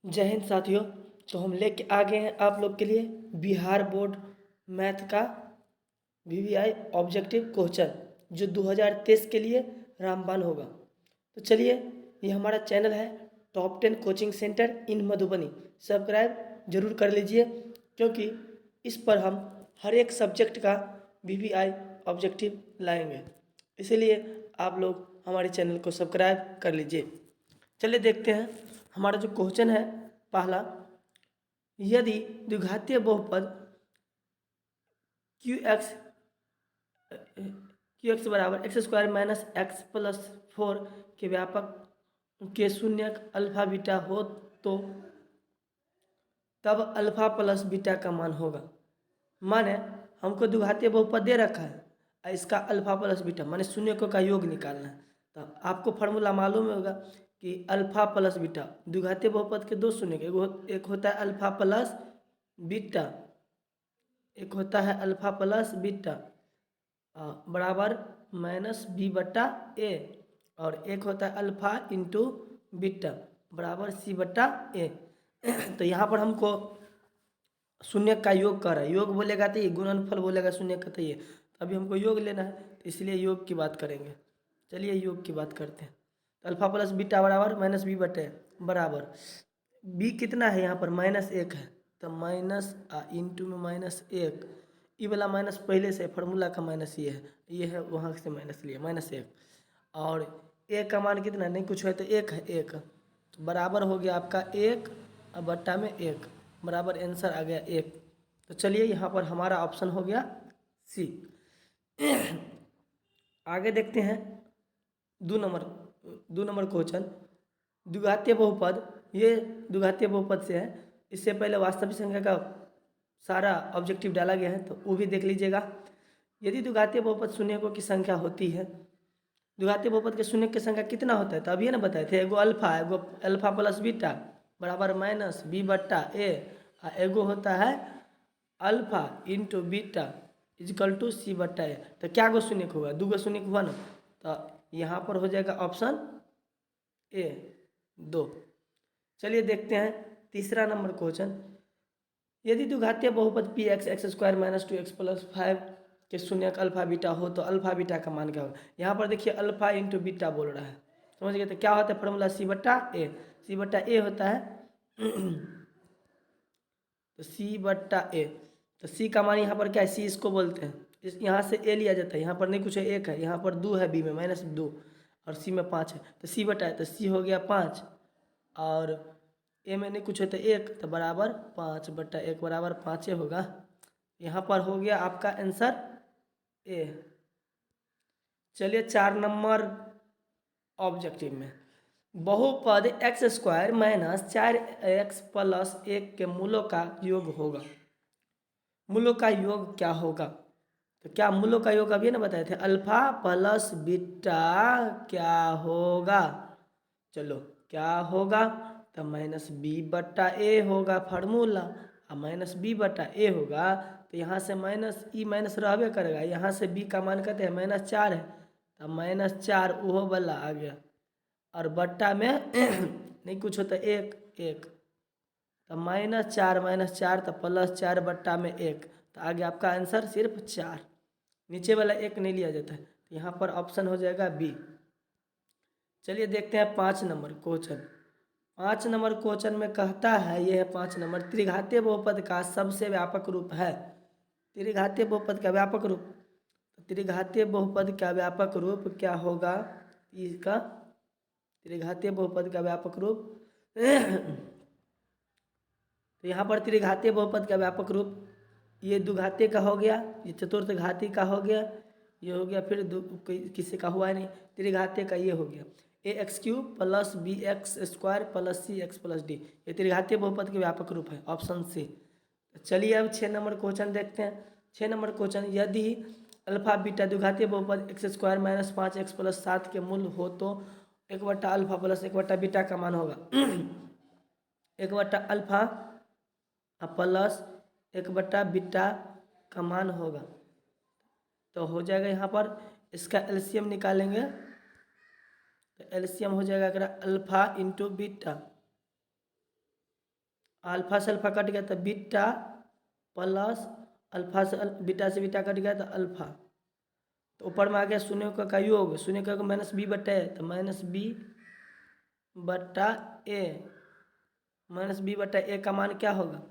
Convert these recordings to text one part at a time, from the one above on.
जय हिंद साथियों। तो हम लेके आ गए हैं आप लोग के लिए बिहार बोर्ड मैथ का वीवीआई ऑब्जेक्टिव क्वेश्चन जो 2023 के लिए रामबाण होगा। तो चलिए, ये हमारा चैनल है टॉप 10 कोचिंग सेंटर इन मधुबनी। सब्सक्राइब जरूर कर लीजिए क्योंकि इस पर हम हर एक सब्जेक्ट का वीवीआई ऑब्जेक्टिव लाएंगे, इसीलिए आप लोग हमारे चैनल को सब्सक्राइब कर लीजिए। चलिए देखते हैं हमारा जो क्वेश्चन है पहला। यदि द्विघातीय बहुपद क्यू एक्स बराबर x square minus x plus 4 के व्यापक के शून्यक अल्फा बीटा हो तो तब अल्फा प्लस बीटा का मान होगा। माने हमको द्विघातीय बहुपद दे रखा है और इसका अल्फा प्लस बीटा माने शून्यकों का योग निकालना है। तो आपको फार्मूला मालूम होगा कि अल्फा प्लस बीटा द्विघातीय बहुपद के दो शून्य एक होता है अल्फा प्लस बीटा, एक होता है अल्फा प्लस बीटा बराबर माइनस बी बट्टा ए, और एक होता है अल्फा इंटू बीटा बराबर सी बट्टा ए। तो यहाँ पर हमको शून्य का योग कर रहा है, योग बोलेगा तो ये, गुणनफल बोलेगा शून्य का तो ये। तो अभी हमको योग लेना है तो इसलिए योग की बात करेंगे। चलिए योग की बात करते हैं। तो अल्फा प्लस बीटा बराबर माइनस बी बटे बराबर बी कितना है यहाँ पर -1 है, तो माइनस इंटू में -1, ई वाला माइनस पहले से फार्मूला का माइनस ये है वहाँ से माइनस लिए -1, और ए का मान कितना नहीं कुछ है तो 1 है, 1 तो बराबर हो गया आपका 1 और बट्टा में 1 बराबर आंसर आ गया 1। तो चलिए यहाँ पर हमारा ऑप्शन हो गया सी। आगे देखते हैं 2 नंबर क्वेश्चन। द्विघातीय बहुपद, ये द्विघातीय बहुपद से है। इससे पहले वास्तविक संख्या का सारा ऑब्जेक्टिव डाला गया है तो वो भी देख लीजिएगा। यदि द्विघातीय बहुपद शून्यकों की संख्या होती है, द्विघातीय बहुपद के शून्य की संख्या कितना होता है तो अभी ना बताए थे, एगो अल्फा प्लस बीटा बराबर माइनस बी बट्टा ए, एगो होता है alpha into beta equal to C बट्टा ए। तो क्या गो शून्य होगा, 2 गो शून्य हुआ ना, तो यहाँ पर हो जाएगा ऑप्शन ए 2। चलिए देखते हैं 3 नंबर क्वेश्चन। यदि द्विघातीय बहुपद P x x square minus 2x plus 5 के शून्यक अल्फा बीटा हो तो अल्फा बीटा का मान क्या होगा। यहाँ पर देखिए अल्फा इंटू बीटा बोल रहा है, समझ गए। तो क्या होता है फॉर्मूला सी बट्टा ए, सी बट्टा ए होता है तो सी बट्टा ए, तो सी का मान यहाँ पर क्या है, सी इसको बोलते हैं, इस यहाँ से ए लिया जाता है, यहाँ पर नहीं कुछ है 1 है, यहाँ पर 2 है, बी में -2 और सी में 5 है, तो सी बटा है तो सी हो गया 5 और ए में नहीं कुछ है तो 1 तो बराबर 5 बट्टा 1 बराबर 5 होगा। यहाँ पर हो गया आपका आंसर ए। चलिए 4 नंबर ऑब्जेक्टिव में, बहुपद x square minus 4x plus 1 के मूलों का योग होगा। मूलों का योग क्या होगा, तो क्या मूलों का योग अभी ना बताए थे, अल्फा प्लस बीटा क्या होगा। चलो क्या होगा, तो माइनस बी बट्टा ए होगा फार्मूला, और माइनस बी बट्टा ए होगा तो यहाँ से माइनस ई माइनस रहबे करेगा, यहाँ से बी का मान कहते हैं -4 है तो -4 वो वाला आ गया, और बट्टा में नहीं कुछ होता 1 1 तो -4 तो +4 बट्टा में 1 तो आगे आपका आंसर सिर्फ 4, नीचे वाला 1 नहीं लिया जाता है, तो यहाँ पर ऑप्शन हो जाएगा बी। चलिए देखते हैं 5 नंबर क्वेश्चन। 5 नंबर क्वेश्चन में कहता है, ये है 5 नंबर, त्रिघातीय बहुपद का सबसे व्यापक रूप है। त्रिघातीय बहुपद का व्यापक रूप, त्रिघातीय बहुपद का व्यापक रूप क्या होगा इसका, त्रिघातीय बहुपद का व्यापक रूप तो यहाँ पर त्रिघातीय बहुपद का व्यापक रूप, ये द्विघातीय का हो गया, ये चतुर्थ घाती का हो गया, ये हो गया, फिर किसी का हुआ नहीं, त्रिघातीय का ये हो गया ax³ plus bx² plus cx plus D, ये त्रिघातीय बहुपद के व्यापक रूप है, ऑप्शन सी। चलिए अब 6 नंबर क्वेश्चन देखते हैं। 6 नंबर क्वेश्चन, यदि अल्फा बीटा द्विघातीय बहुपद x² माइनस 5x प्लस 7 के मूल हो तो 1 बट्टा अल्फा प्लस 1 बट्टा बीटा का मान होगा। 1 बट्टा अल्फा प्लस 1 बट्टा बीटा का मान होगा, तो हो जाएगा यहाँ पर इसका एलसीएम निकालेंगे तो एलसीएम हो जाएगा अल्फा इंटू बीटा, अल्फा से अल्फा कट गया तो बीटा प्लस अल्फा से बीटा से बीटा कट गया तो अल्फा। तो ऊपर में आ गया शून्य का योग, शून्य का माइनस बी बटा ए, तो माइनस बी बटा ए, माइनस बी बटा ए का मान क्या होगा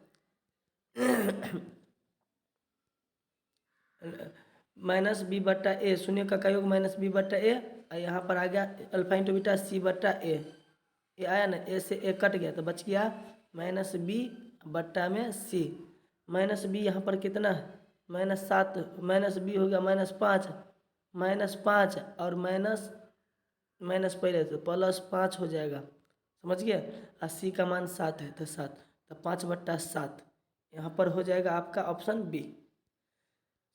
माइनस बी बटा ए, शून्य का योग माइनस बी बटा ए, और यहाँ पर आ गया अल्फा इंटू बीटा सी बटा ए आया ना, ए से ए कट गया तो बच गया माइनस बी बट्टा में सी। माइनस बी यहाँ पर कितना है -7, माइनस बी हो गया -5 और माइनस पहले तो +5 हो जाएगा, समझ गया। और सी का मान 7 है तो 7, तो 5/7 यहाँ पर हो जाएगा आपका ऑप्शन बी।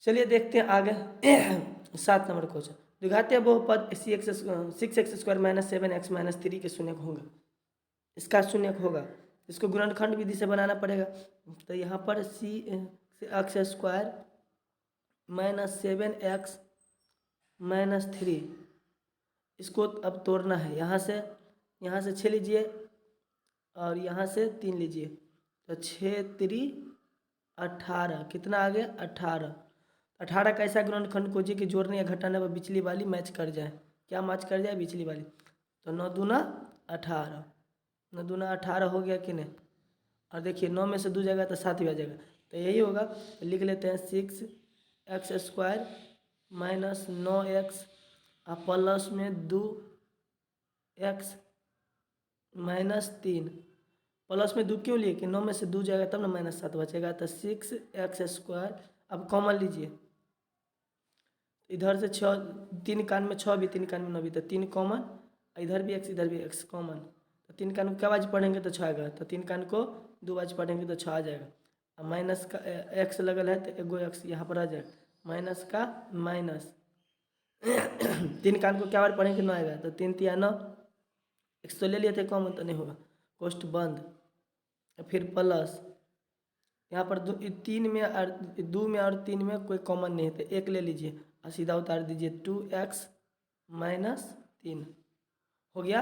चलिए देखते हैं आगे 7 नंबर क्वेश्चन। द्विघातीय बहुपद 6x² - 7x - 3 के शून्य होंगे, इसका शून्य होगा, इसको गुणनखंड विधि से बनाना पड़ेगा। तो यहाँ पर x² - 7x - 3 इसको अब तोड़ना है। यहाँ से 6 लीजिए और यहाँ से 3 लीजिए, तो 6 3 18, कितना आ गया 18 का ऐसा गुणनखंड खोजिए कि जोड़ने या घटाने पर बिचली वाली मैच कर जाए। क्या मैच कर जाए? बिचली वाली। तो 9 दूना 18, 9 दूना 18 हो गया कि नहीं। और देखिए 9 में से 2 जाएगा तो 7 भी आ जाएगा, तो यही होगा। तो लिख लेते हैं 6x² - 9x प्लस में 2x - 3, प्लस में 2 क्यों लिए कि 9 में से 2 जाएगा तब ना -7 बचेगा। तो 6x², अब कॉमन लीजिए, इधर से 6, 3 कान में 6 भी, 3 कान में 9 भी, तो 3 कॉमन, इधर भी x इधर भी x कॉमन। तो 3 कान को क्या बाज पढ़ेंगे तो 6 आएगा, तो 3 कान को 2 बाज पढ़ेंगे तो 6 आ जाएगा। अब माइनस का x लगल है तो एगो x यहाँ पर आ जाएगा, माइनस का माइनस 3 कान को क्या बार पढ़ेंगे 9 आएगा, तो 3 3 9, x तो ले लिए थे कॉमन तो नहीं होगा, कोष्ट बंद। फिर प्लस यहाँ पर 3 में और 2 में और 3 में कोई कॉमन नहीं है, तो 1 ले लीजिए और सीधा उतार दीजिए, 2x - 3 हो गया।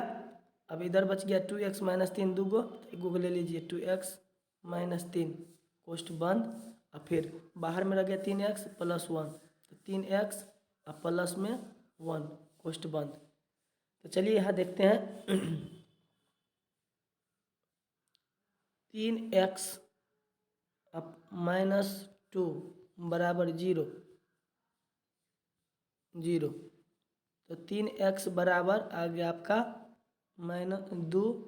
अब इधर बच गया 2x - 3 2 गो, तो 1 गो ले लीजिए, 2x - 3 कोष्ट बंद। और फिर बाहर में रह गया 3x + 1, तो 3x और प्लस में 1 कोष्ट बंद। तो चलिए यहाँ देखते हैं 3x अब -2 बराबर 0, तो 3x बराबर आ गया आपका -2,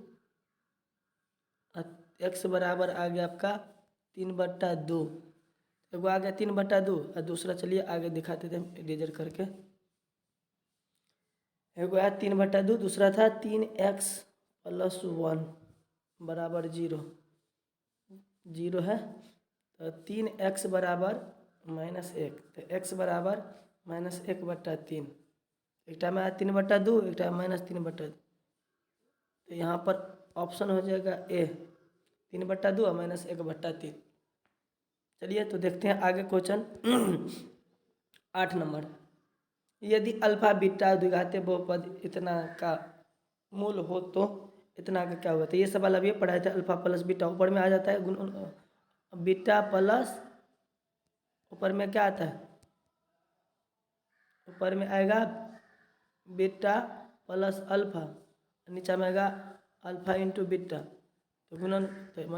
x बराबर आ गया आपका 3/2, एगो आ गया 3/2 और दूसरा चलिए आगे दिखाते थे इरेजर करके। एगो आया 3/2, दूसरा था 3x + 1 बराबर 0 है, तो 3x बराबर -1, तो x बराबर -1/3, एक टाइम आया 3/2, एक टाइम -3/2, तो यहाँ पर ऑप्शन हो जाएगा ए 3/2 और -1/3। चलिए तो देखते हैं आगे क्वेश्चन 8 नंबर। यदि अल्फा बीटा द्विघातीय बहुपद इतना का मूल हो तो इतना का क्या होगा। तो ये सवाल अभी पढ़ाए थे, अल्फा प्लस बीटा ऊपर में आ जाता है, बीटा प्लस ऊपर में क्या आता है, ऊपर में आएगा बीटा प्लस अल्फा, नीचे में आएगा अल्फा इंटू बीटा, तो गुणन तो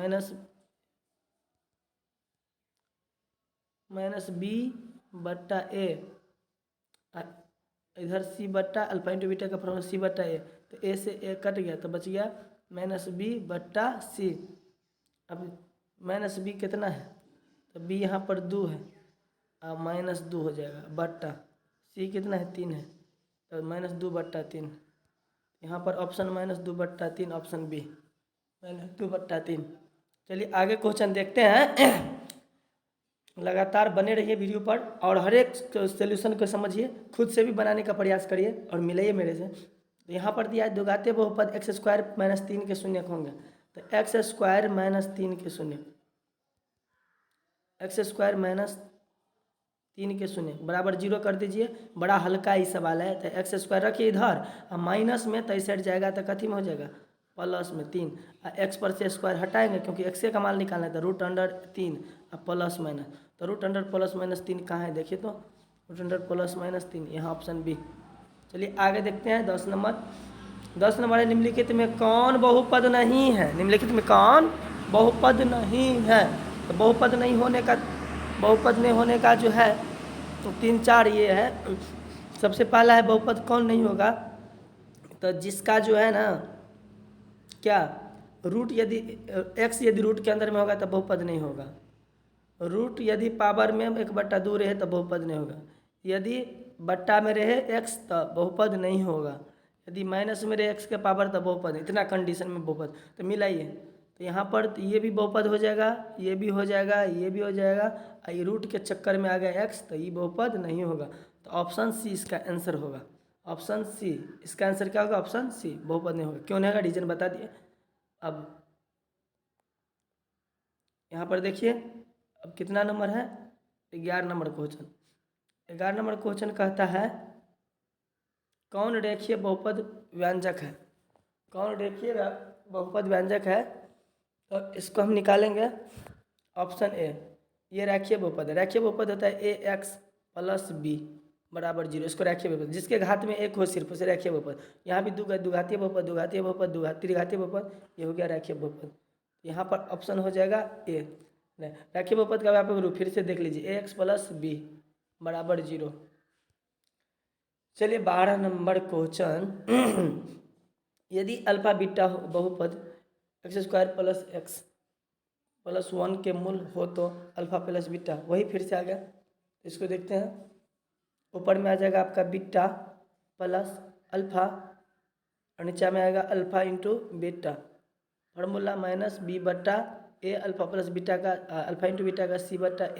माइनस बी बट्टा ए, इधर सी बट्टा अल्फा इंटू बीटा का फॉर्मूला सी बट्टा ए, तो ए से ए कट गया तो बच गया -b बट्टा सी। अब -b कितना है, तो b यहाँ पर 2 है, अब -2 हो जाएगा बट्टा सी कितना है 3 है, तो -2/3, यहाँ पर ऑप्शन -2/3 ऑप्शन बी -2/3। चलिए आगे क्वेश्चन देखते हैं। लगातार बने रहिए वीडियो पर और हर एक सोल्यूशन को समझिए, खुद से भी बनाने का प्रयास करिए और मिलाइए मेरे से। तो यहाँ पर दिया है द्विघातीय बहुपद x² - 3 के शून्य होंगे, तो x² - 3 के शून्य, x² - 3 के शून्य बराबर 0 कर दीजिए। बड़ा हल्का ही सवाल है, तो x² रखिए इधर और माइनस में तो इस साइड जाएगा तो कथी में हो जाएगा प्लस में 3, एक्स पर से स्क्वायर हटाएंगे क्योंकि एक्स का मान निकालना है, तो रूट अंडर 3 प्लस माइनस, तो रूट अंडर प्लस माइनस 3 कहाँ है देखिए, तो रूट अंडर प्लस माइनस 3 यहाँ ऑप्शन बी। चलिए आगे देखते हैं 10 नंबर। 10 नंबर है निम्नलिखित में कौन बहुपद नहीं है, निम्नलिखित में कौन बहुपद नहीं है। तो बहुपद नहीं होने का, बहुपद नहीं होने का जो है तो 3-4 ये है। सबसे पहला है बहुपद कौन नहीं होगा, तो जिसका जो है ना क्या रूट यदि एक्स यदि रूट के अंदर में होगा तो बहुपद नहीं होगा, रूट यदि पावर में 1/2 रहे तो बहुपद नहीं होगा, यदि बट्टा में रहे एक्स तो बहुपद नहीं होगा, यदि माइनस में रहे एक्स के पावर तो बहुपद, इतना कंडीशन में बहुपद। तो मिलाइए, तो यहाँ पर तो ये भी बहुपद हो जाएगा, ये भी हो जाएगा, ये भी हो जाएगा, और ये रूट के चक्कर में आ गया एक्स, तो ये बहुपद नहीं होगा। तो ऑप्शन सी इसका आंसर होगा, ऑप्शन सी इसका आंसर क्या होगा, ऑप्शन सी बहुपद नहीं होगा। क्यों नहीं होगा रीजन बता दिए। अब यहाँ पर देखिए, अब कितना नंबर है, 11 नंबर क्वेश्चन। 11 नंबर क्वेश्चन कहता है कौन रेखीय बहुपद व्यंजक है, कौन रेखीय बहुपद व्यंजक है। तो इसको हम निकालेंगे ऑप्शन ए, ये रेखीय बहुपद है। रेखीय बहुपद होता है ए एक्स प्लस बी बराबर 0, इसको रेखीय बहुपद, जिसके घात में एक हो सिर्फ उसे रेखीय बहुपद। यहाँ भी दुघातीय बहुपद, दुघातीय बहुपद, त्रिघातीय बहुपद, ये हो गया रेखीय बहुपद। यहाँ पर ऑप्शन हो जाएगा ए। रेखीय बहुपद का व्यापक फिर से देख लीजिए, ए एक्स प्लस बी बराबर 0। चलिए 12 नंबर क्वेश्चन, यदि अल्फा बीटा बहुपद x² प्लस एक्स प्लस 1 के मूल हो तो अल्फा प्लस बीटा, वही फिर से आ गया। इसको देखते हैं, ऊपर में आ जाएगा आपका बीटा प्लस अल्फा और नीचे में आएगा alpha into beta, formula minus B बट्टा ए, अल्फा प्लस बीटा का अल्फा इंटू बीटा का सी बट्टा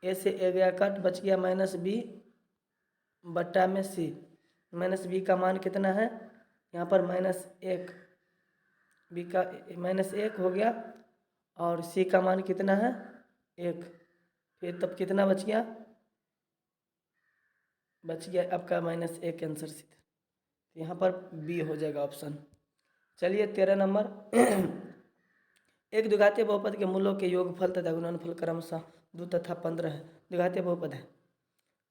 ए से ए गया कट, बच गया माइनस बी बट्टा में सी। माइनस बी का मान कितना है यहाँ पर -1, बी का -1 हो गया, और सी का मान कितना है 1। फिर तब कितना बच गया, बच गया आपका -1 आंसर सीधा, यहाँ पर बी हो जाएगा ऑप्शन। चलिए 13 नंबर, एक द्विघातीय बहुपद के मूलों के योगफल तथा गुणनफल क्रमशः 2 तथा 15 है। द्विघातीय बहुपद है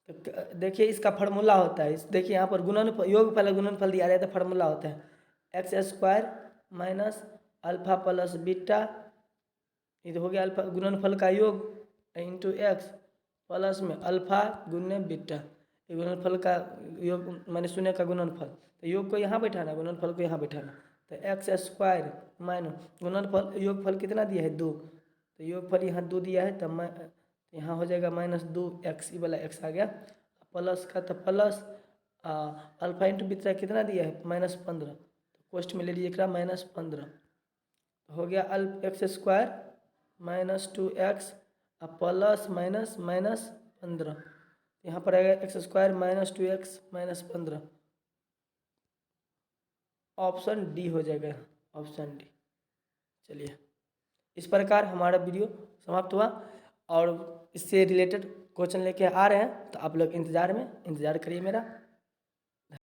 तो देखिए इसका फार्मूला होता है, देखिए यहाँ पर गुणनफल योगफल गुणनफल दिया रहता है, फार्मूला होता है x² minus alpha plus beta, ये हो गया अल्फा गुणनफल का योग इंटू एक्स प्लस में अल्फा गुने बीटा, ये गुणनफल का योग मैंने शून्य का गुणनफल, तो योग को यहाँ बैठाना, गुणनफल को यहाँ बैठाना, तो x² माइनस गुणनफल योगफल कितना दिया है 2, तो योगफल यहाँ 2 दिया है, तो यहाँ हो जाएगा -2x, ये वाला x आ गया, प्लस का तो प्लस अल्फा इंटू बीटा कितना दिया है -15, तो कोष्ट में ले लीजिए -15, हो गया x² minus 2x plus minus -15, यहाँ पर आएगा x² minus 2x minus 15, option D हो जाएगा, ऑप्शन डी। चलिए इस प्रकार हमारा वीडियो समाप्त हुआ, और इससे रिलेटेड क्वेश्चन लेके आ रहे हैं, तो आप लोग इंतज़ार करिए मेरा।